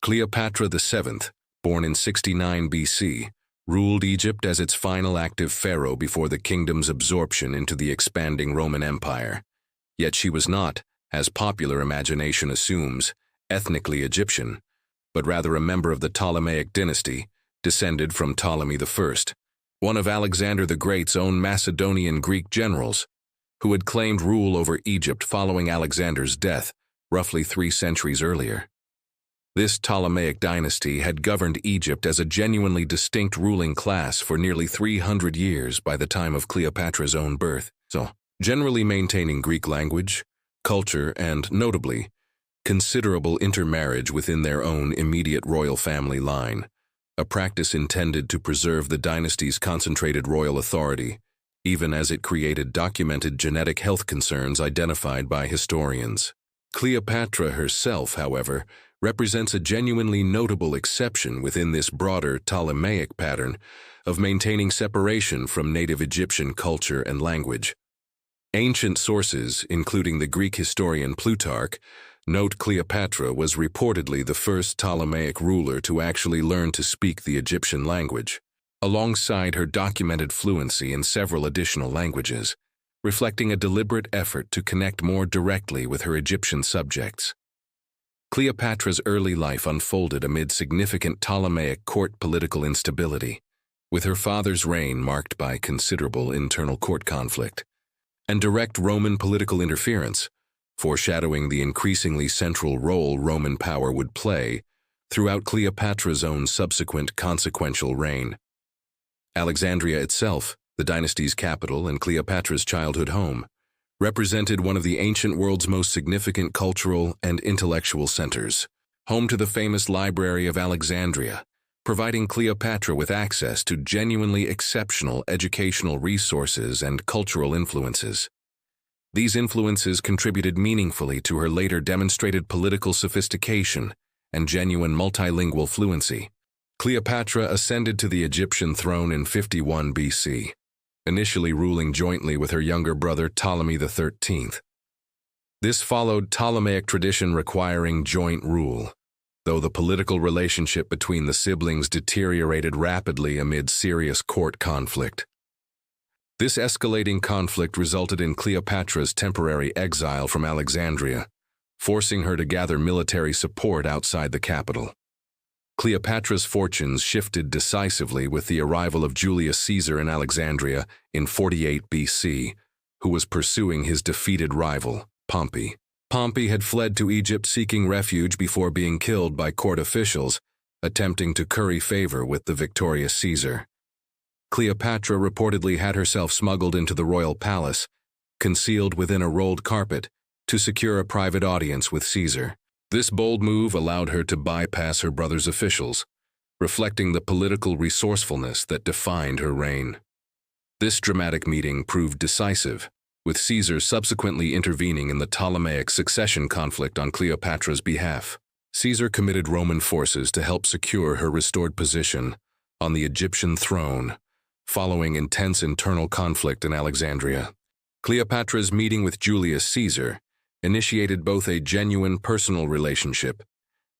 Cleopatra VII, born in 69 BC, ruled Egypt as its final active pharaoh before the kingdom's absorption into the expanding Roman Empire. Yet she was not, as popular imagination assumes, ethnically Egyptian, but rather a member of the Ptolemaic dynasty, descended from Ptolemy I, one of Alexander the Great's own Macedonian Greek generals, who had claimed rule over Egypt following Alexander's death, roughly 3 centuries earlier. This Ptolemaic dynasty had governed Egypt as a genuinely distinct ruling class for nearly 300 years by the time of Cleopatra's own birth, generally maintaining Greek language, culture, and, notably, considerable intermarriage within their own immediate royal family line, a practice intended to preserve the dynasty's concentrated royal authority, even as it created documented genetic health concerns identified by historians. Cleopatra herself, however, represents a genuinely notable exception within this broader Ptolemaic pattern of maintaining separation from native Egyptian culture and language. Ancient sources, including the Greek historian Plutarch, note Cleopatra was reportedly the first Ptolemaic ruler to actually learn to speak the Egyptian language, alongside her documented fluency in several additional languages, reflecting a deliberate effort to connect more directly with her Egyptian subjects. Cleopatra's early life unfolded amid significant Ptolemaic court political instability, with her father's reign marked by considerable internal court conflict and direct Roman political interference, foreshadowing the increasingly central role Roman power would play throughout Cleopatra's own subsequent consequential reign. Alexandria itself, the dynasty's capital and Cleopatra's childhood home, represented one of the ancient world's most significant cultural and intellectual centers, home to the famous Library of Alexandria, providing Cleopatra with access to genuinely exceptional educational resources and cultural influences. These influences contributed meaningfully to her later demonstrated political sophistication and genuine multilingual fluency. Cleopatra ascended to the Egyptian throne in 51 BC, initially ruling jointly with her younger brother Ptolemy XIII. This followed Ptolemaic tradition requiring joint rule, though the political relationship between the siblings deteriorated rapidly amid serious court conflict. This escalating conflict resulted in Cleopatra's temporary exile from Alexandria, forcing her to gather military support outside the capital. Cleopatra's fortunes shifted decisively with the arrival of Julius Caesar in Alexandria in 48 BC, who was pursuing his defeated rival, Pompey. Pompey had fled to Egypt seeking refuge before being killed by court officials, attempting to curry favor with the victorious Caesar. Cleopatra reportedly had herself smuggled into the royal palace, concealed within a rolled carpet, to secure a private audience with Caesar. This bold move allowed her to bypass her brother's officials, reflecting the political resourcefulness that defined her reign. This dramatic meeting proved decisive, with Caesar subsequently intervening in the Ptolemaic succession conflict on Cleopatra's behalf. Caesar committed Roman forces to help secure her restored position on the Egyptian throne, following intense internal conflict in Alexandria. Cleopatra's meeting with Julius Caesar initiated both a genuine personal relationship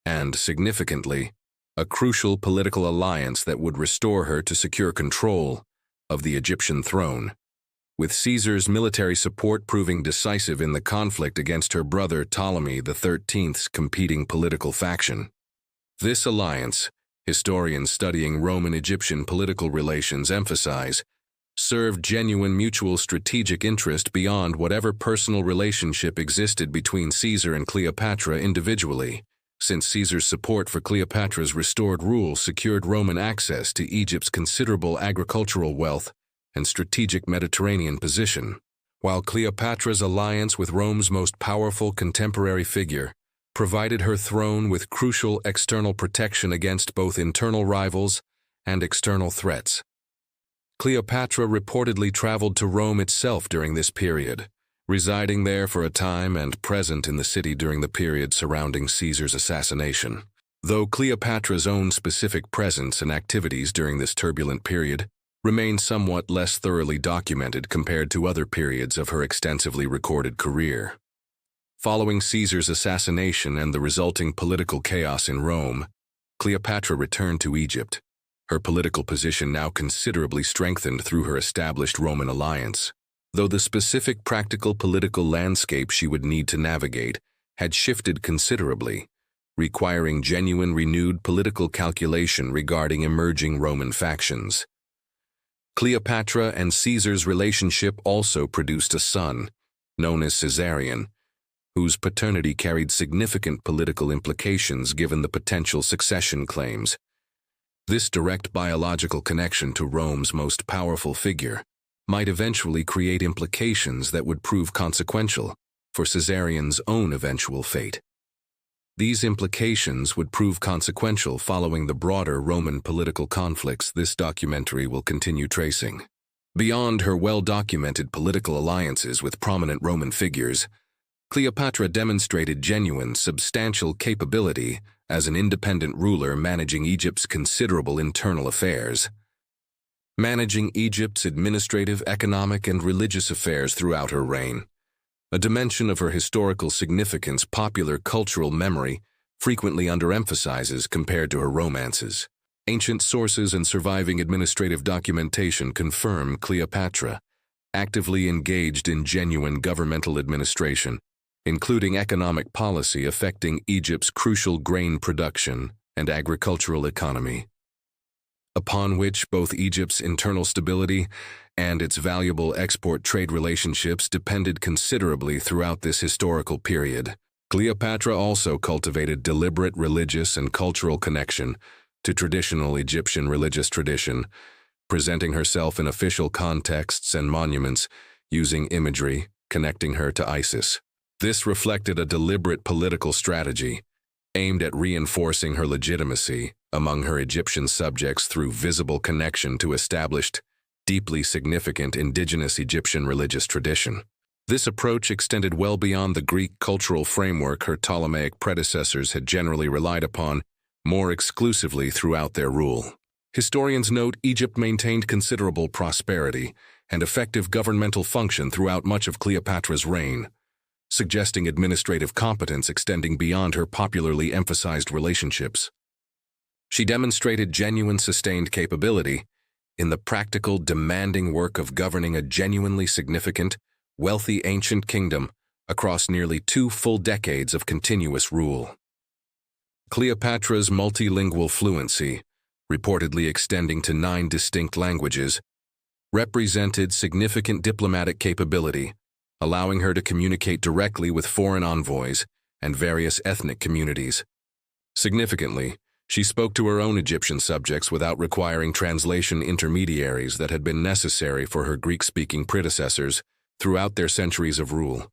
and, significantly, a crucial political alliance that would restore her to secure control of the Egyptian throne, with Caesar's military support proving decisive in the conflict against her brother Ptolemy XIII's competing political faction. This alliance, historians studying Roman-Egyptian political relations emphasize, served genuine mutual strategic interest beyond whatever personal relationship existed between Caesar and Cleopatra individually, since Caesar's support for Cleopatra's restored rule secured Roman access to Egypt's considerable agricultural wealth and strategic Mediterranean position, while Cleopatra's alliance with Rome's most powerful contemporary figure provided her throne with crucial external protection against both internal rivals and external threats. Cleopatra reportedly traveled to Rome itself during this period, residing there for a time and present in the city during the period surrounding Caesar's assassination. Though Cleopatra's own specific presence and activities during this turbulent period remain somewhat less thoroughly documented compared to other periods of her extensively recorded career. Following Caesar's assassination and the resulting political chaos in Rome, Cleopatra returned to Egypt, her political position now considerably strengthened through her established Roman alliance. Though the specific practical political landscape she would need to navigate had shifted considerably, requiring genuine renewed political calculation regarding emerging Roman factions. Cleopatra and Caesar's relationship also produced a son, known as Caesarion, whose paternity carried significant political implications given the potential succession claims. This direct biological connection to Rome's most powerful figure might eventually create implications that would prove consequential for Caesarion's own eventual fate. These implications would prove consequential following the broader Roman political conflicts this documentary will continue tracing. Beyond her well-documented political alliances with prominent Roman figures, Cleopatra demonstrated genuine, substantial capability as an independent ruler managing Egypt's considerable internal affairs. Managing Egypt's administrative, economic, and religious affairs throughout her reign, a dimension of her historical significance popular cultural memory frequently underemphasizes compared to her romances. Ancient sources and surviving administrative documentation confirm Cleopatra actively engaged in genuine governmental administration, including economic policy affecting Egypt's crucial grain production and agricultural economy, upon which both Egypt's internal stability and its valuable export trade relationships depended considerably throughout this historical period. Cleopatra also cultivated deliberate religious and cultural connection to traditional Egyptian religious tradition, presenting herself in official contexts and monuments using imagery connecting her to Isis. This reflected a deliberate political strategy aimed at reinforcing her legitimacy among her Egyptian subjects through visible connection to established, deeply significant indigenous Egyptian religious tradition. This approach extended well beyond the Greek cultural framework her Ptolemaic predecessors had generally relied upon more exclusively throughout their rule. Historians note Egypt maintained considerable prosperity and effective governmental function throughout much of Cleopatra's reign, suggesting administrative competence extending beyond her popularly emphasized relationships. She demonstrated genuine sustained capability in the practical, demanding work of governing a genuinely significant, wealthy ancient kingdom across nearly 2 full decades of continuous rule. Cleopatra's multilingual fluency, reportedly extending to 9 distinct languages, represented significant diplomatic capability, allowing her to communicate directly with foreign envoys and various ethnic communities. Significantly, she spoke to her own Egyptian subjects without requiring translation intermediaries that had been necessary for her Greek-speaking predecessors throughout their centuries of rule.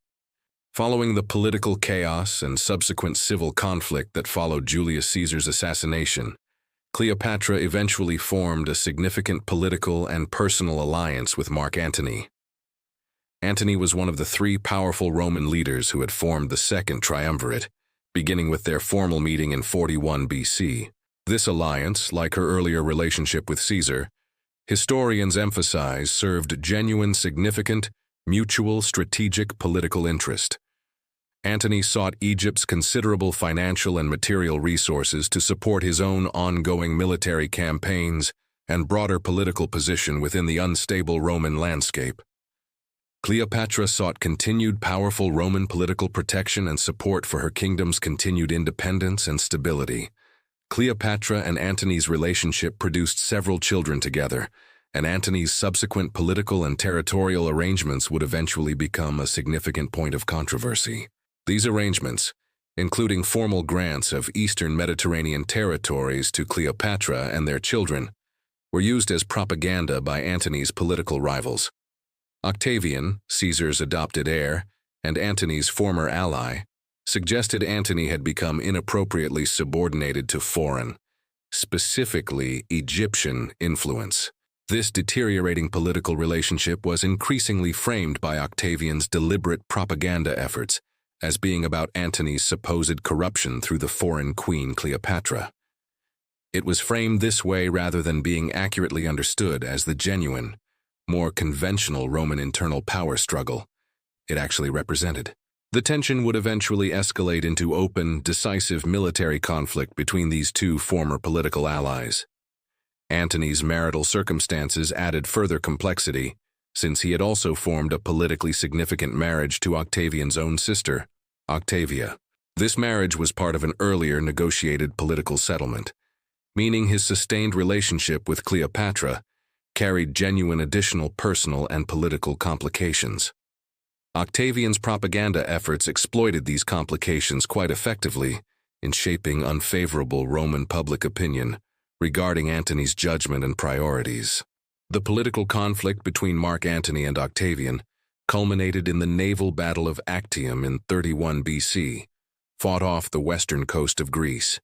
Following the political chaos and subsequent civil conflict that followed Julius Caesar's assassination, Cleopatra eventually formed a significant political and personal alliance with Mark Antony. Antony was one of the 3 powerful Roman leaders who had formed the Second Triumvirate, beginning with their formal meeting in 41 BC. This alliance, like her earlier relationship with Caesar, historians emphasize served genuine, significant, mutual strategic political interest. Antony sought Egypt's considerable financial and material resources to support his own ongoing military campaigns and broader political position within the unstable Roman landscape. Cleopatra sought continued powerful Roman political protection and support for her kingdom's continued independence and stability. Cleopatra and Antony's relationship produced several children together, and Antony's subsequent political and territorial arrangements would eventually become a significant point of controversy. These arrangements, including formal grants of Eastern Mediterranean territories to Cleopatra and their children, were used as propaganda by Antony's political rivals. Octavian, Caesar's adopted heir, and Antony's former ally, suggested Antony had become inappropriately subordinated to foreign, specifically Egyptian, influence. This deteriorating political relationship was increasingly framed by Octavian's deliberate propaganda efforts as being about Antony's supposed corruption through the foreign queen Cleopatra. It was framed this way rather than being accurately understood as the genuine, more conventional Roman internal power struggle it actually represented. The tension would eventually escalate into open, decisive military conflict between these two former political allies. Antony's marital circumstances added further complexity, since he had also formed a politically significant marriage to Octavian's own sister, Octavia. This marriage was part of an earlier negotiated political settlement, meaning his sustained relationship with Cleopatra carried genuine additional personal and political complications. Octavian's propaganda efforts exploited these complications quite effectively in shaping unfavorable Roman public opinion regarding Antony's judgment and priorities. The political conflict between Mark Antony and Octavian culminated in the naval battle of Actium in 31 BC, fought off the western coast of Greece.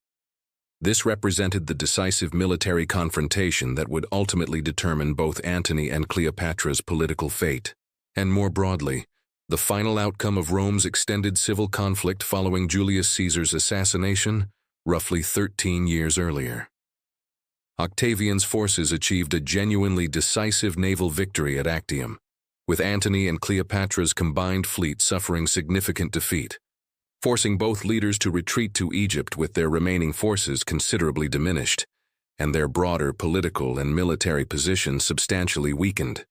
This represented the decisive military confrontation that would ultimately determine both Antony and Cleopatra's political fate, and more broadly, the final outcome of Rome's extended civil conflict following Julius Caesar's assassination roughly 13 years earlier. Octavian's forces achieved a genuinely decisive naval victory at Actium, with Antony and Cleopatra's combined fleet suffering significant defeat, forcing both leaders to retreat to Egypt with their remaining forces considerably diminished, and their broader political and military positions substantially weakened.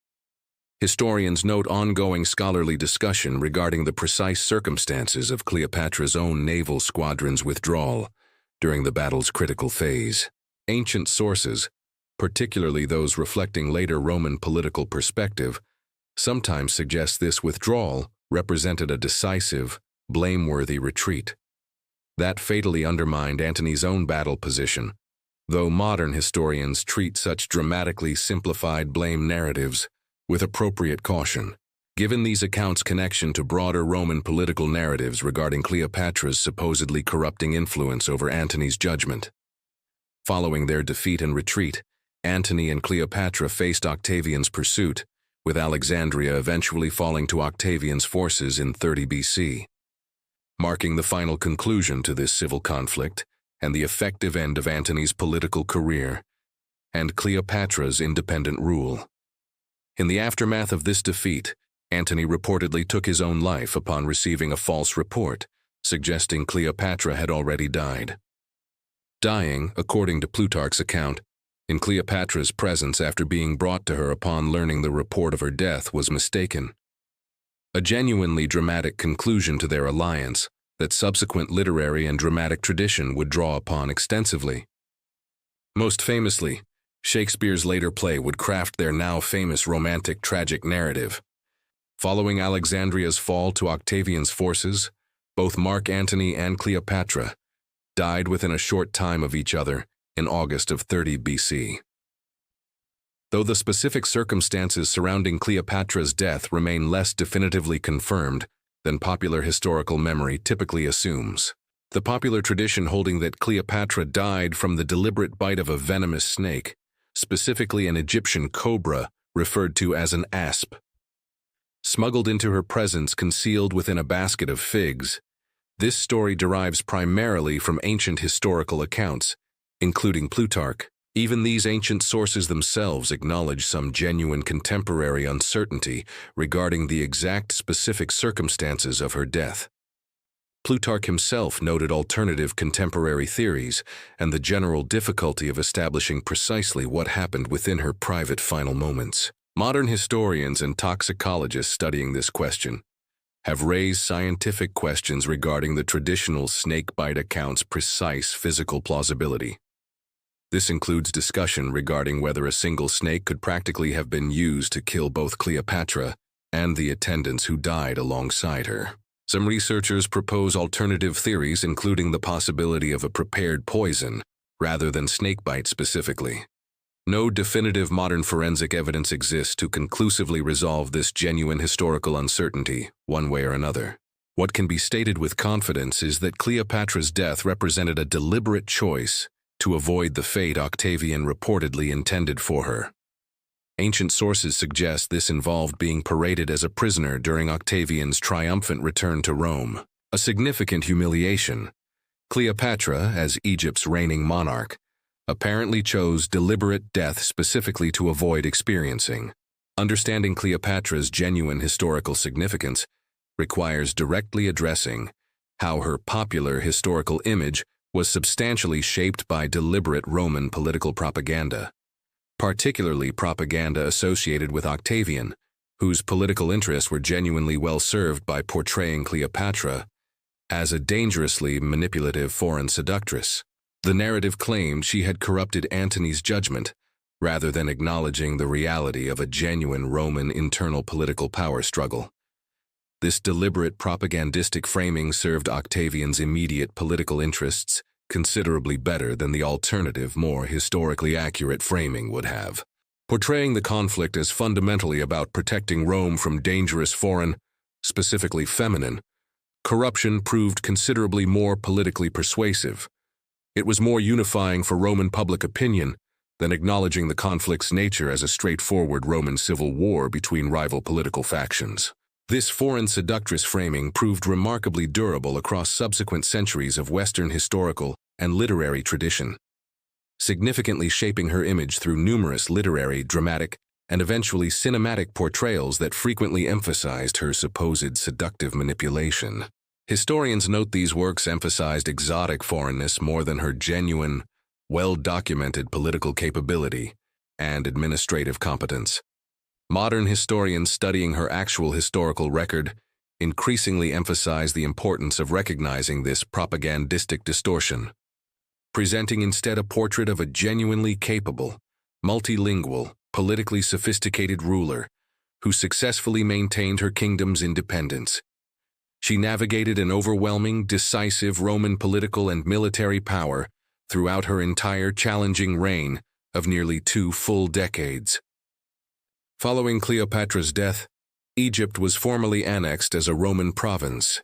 Historians note ongoing scholarly discussion regarding the precise circumstances of Cleopatra's own naval squadron's withdrawal during the battle's critical phase. Ancient sources, particularly those reflecting later Roman political perspective, sometimes suggest this withdrawal represented a decisive, blameworthy retreat. That fatally undermined Antony's own battle position, though modern historians treat such dramatically simplified blame narratives with appropriate caution, given these accounts' connection to broader Roman political narratives regarding Cleopatra's supposedly corrupting influence over Antony's judgment. Following their defeat and retreat, Antony and Cleopatra faced Octavian's pursuit, with Alexandria eventually falling to Octavian's forces in 30 BC. Marking the final conclusion to this civil conflict and the effective end of Antony's political career and Cleopatra's independent rule. In the aftermath of this defeat, Antony reportedly took his own life upon receiving a false report, suggesting Cleopatra had already died. Dying, according to Plutarch's account, in Cleopatra's presence after being brought to her upon learning the report of her death was mistaken. A genuinely dramatic conclusion to their alliance that subsequent literary and dramatic tradition would draw upon extensively. Most famously, Shakespeare's later play would craft their now famous romantic tragic narrative. Following Alexandria's fall to Octavian's forces, both Mark Antony and Cleopatra died within a short time of each other in August of 30 BC. Though the specific circumstances surrounding Cleopatra's death remain less definitively confirmed than popular historical memory typically assumes, the popular tradition holding that Cleopatra died from the deliberate bite of a venomous snake, specifically an Egyptian cobra referred to as an asp, smuggled into her presence concealed within a basket of figs. This story derives primarily from ancient historical accounts, including Plutarch. Even these ancient sources themselves acknowledge some genuine contemporary uncertainty regarding the exact specific circumstances of her death. Plutarch himself noted alternative contemporary theories and the general difficulty of establishing precisely what happened within her private final moments. Modern historians and toxicologists studying this question have raised scientific questions regarding the traditional snakebite account's precise physical plausibility. This includes discussion regarding whether a single snake could practically have been used to kill both Cleopatra and the attendants who died alongside her. Some researchers propose alternative theories, including the possibility of a prepared poison rather than snakebite specifically. No definitive modern forensic evidence exists to conclusively resolve this genuine historical uncertainty, one way or another. What can be stated with confidence is that Cleopatra's death represented a deliberate choice to avoid the fate Octavian reportedly intended for her. Ancient sources suggest this involved being paraded as a prisoner during Octavian's triumphant return to Rome, a significant humiliation. Cleopatra, as Egypt's reigning monarch, apparently chose deliberate death specifically to avoid experiencing. Understanding Cleopatra's genuine historical significance requires directly addressing how her popular historical image was substantially shaped by deliberate Roman political propaganda, particularly propaganda associated with Octavian, whose political interests were genuinely well served by portraying Cleopatra as a dangerously manipulative foreign seductress. The narrative claimed she had corrupted Antony's judgment, rather than acknowledging the reality of a genuine Roman internal political power struggle. This deliberate propagandistic framing served Octavian's immediate political interests considerably better than the alternative, more historically accurate framing would have. Portraying the conflict as fundamentally about protecting Rome from dangerous foreign, specifically feminine, corruption proved considerably more politically persuasive. It was more unifying for Roman public opinion than acknowledging the conflict's nature as a straightforward Roman civil war between rival political factions. This foreign seductress framing proved remarkably durable across subsequent centuries of Western historical and literary tradition, significantly shaping her image through numerous literary, dramatic, and eventually cinematic portrayals that frequently emphasized her supposed seductive manipulation. Historians note these works emphasized exotic foreignness more than her genuine, well-documented political capability and administrative competence. Modern historians studying her actual historical record increasingly emphasize the importance of recognizing this propagandistic distortion, presenting instead a portrait of a genuinely capable, multilingual, politically sophisticated ruler who successfully maintained her kingdom's independence. She navigated an overwhelming, decisive Roman political and military power throughout her entire challenging reign of nearly 2 full decades. Following Cleopatra's death, Egypt was formally annexed as a Roman province,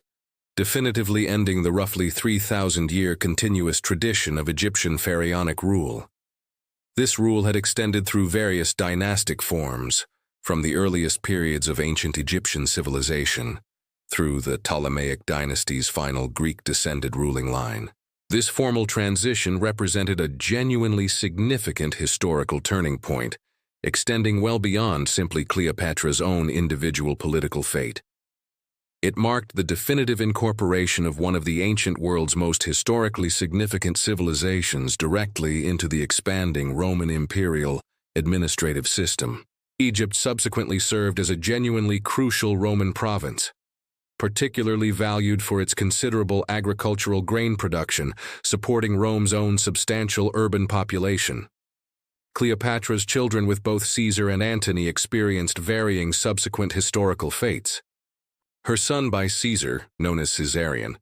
definitively ending the roughly 3,000-year continuous tradition of Egyptian pharaonic rule. This rule had extended through various dynastic forms, from the earliest periods of ancient Egyptian civilization through the Ptolemaic dynasty's final Greek-descended ruling line. This formal transition represented a genuinely significant historical turning point, extending well beyond simply Cleopatra's own individual political fate. It marked the definitive incorporation of one of the ancient world's most historically significant civilizations directly into the expanding Roman imperial administrative system. Egypt subsequently served as a genuinely crucial Roman province, particularly valued for its considerable agricultural grain production, supporting Rome's own substantial urban population. Cleopatra's children with both Caesar and Antony experienced varying subsequent historical fates. Her son by Caesar, known as Caesarion,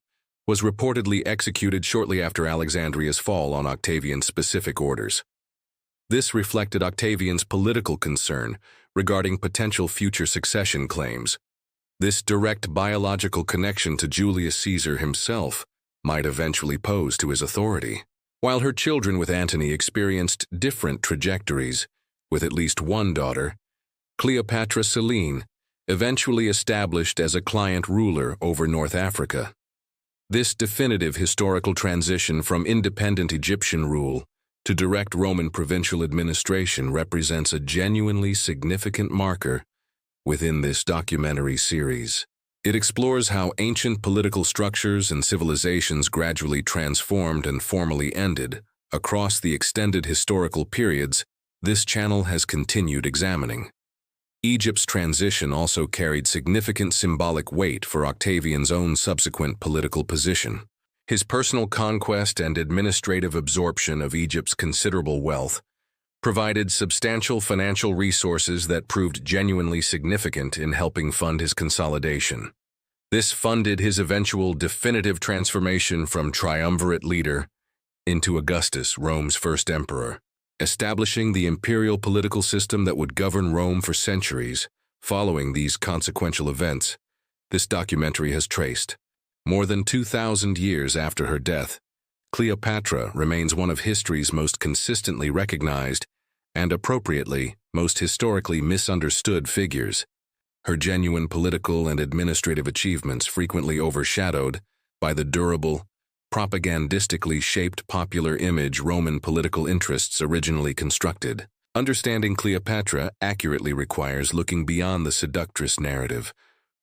was reportedly executed shortly after Alexandria's fall on Octavian's specific orders. This reflected Octavian's political concern regarding potential future succession claims. This direct biological connection to Julius Caesar himself might eventually pose to his authority. While her children with Antony experienced different trajectories, with at least one daughter, Cleopatra Selene, eventually established as a client ruler over North Africa. This definitive historical transition from independent Egyptian rule to direct Roman provincial administration represents a genuinely significant marker within this documentary series. It explores how ancient political structures and civilizations gradually transformed and formally ended across the extended historical periods this channel has continued examining. Egypt's transition also carried significant symbolic weight for Octavian's own subsequent political position. His personal conquest and administrative absorption of Egypt's considerable wealth provided substantial financial resources that proved genuinely significant in helping fund his consolidation. This funded his eventual definitive transformation from triumvirate leader into Augustus, Rome's first emperor, establishing the imperial political system that would govern Rome for centuries. Following these consequential events, this documentary has traced. More than 2,000 years after her death, Cleopatra remains one of history's most consistently recognized and, appropriately, most historically misunderstood figures. Her genuine political and administrative achievements frequently overshadowed by the durable, propagandistically shaped popular image Roman political interests originally constructed. Understanding Cleopatra accurately requires looking beyond the seductress narrative,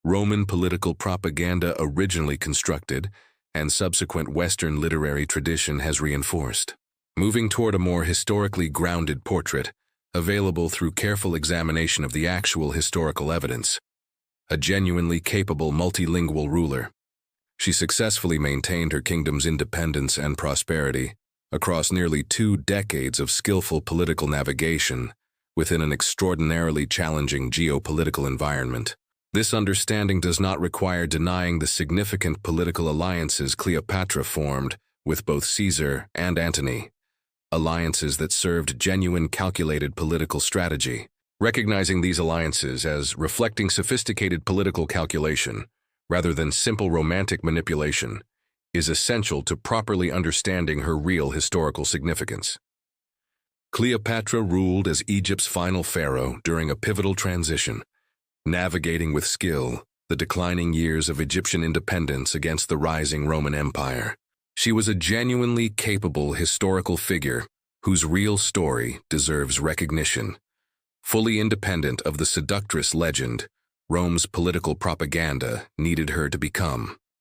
Roman political propaganda originally constructed, and subsequent Western literary tradition has reinforced. Moving toward a more historically grounded portrait, available through careful examination of the actual historical evidence. A genuinely capable multilingual ruler, she successfully maintained her kingdom's independence and prosperity across nearly 2 decades of skillful political navigation within an extraordinarily challenging geopolitical environment. This understanding does not require denying the significant political alliances Cleopatra formed with both Caesar and Antony, alliances that served genuine calculated political strategy. Recognizing these alliances as reflecting sophisticated political calculation, rather than simple romantic manipulation, is essential to properly understanding her real historical significance. Cleopatra ruled as Egypt's final pharaoh during a pivotal transition, navigating with skill the declining years of Egyptian independence against the rising Roman Empire. She was a genuinely capable historical figure whose real story deserves recognition. Fully independent of the seductress legend, Rome's political propaganda needed her to become.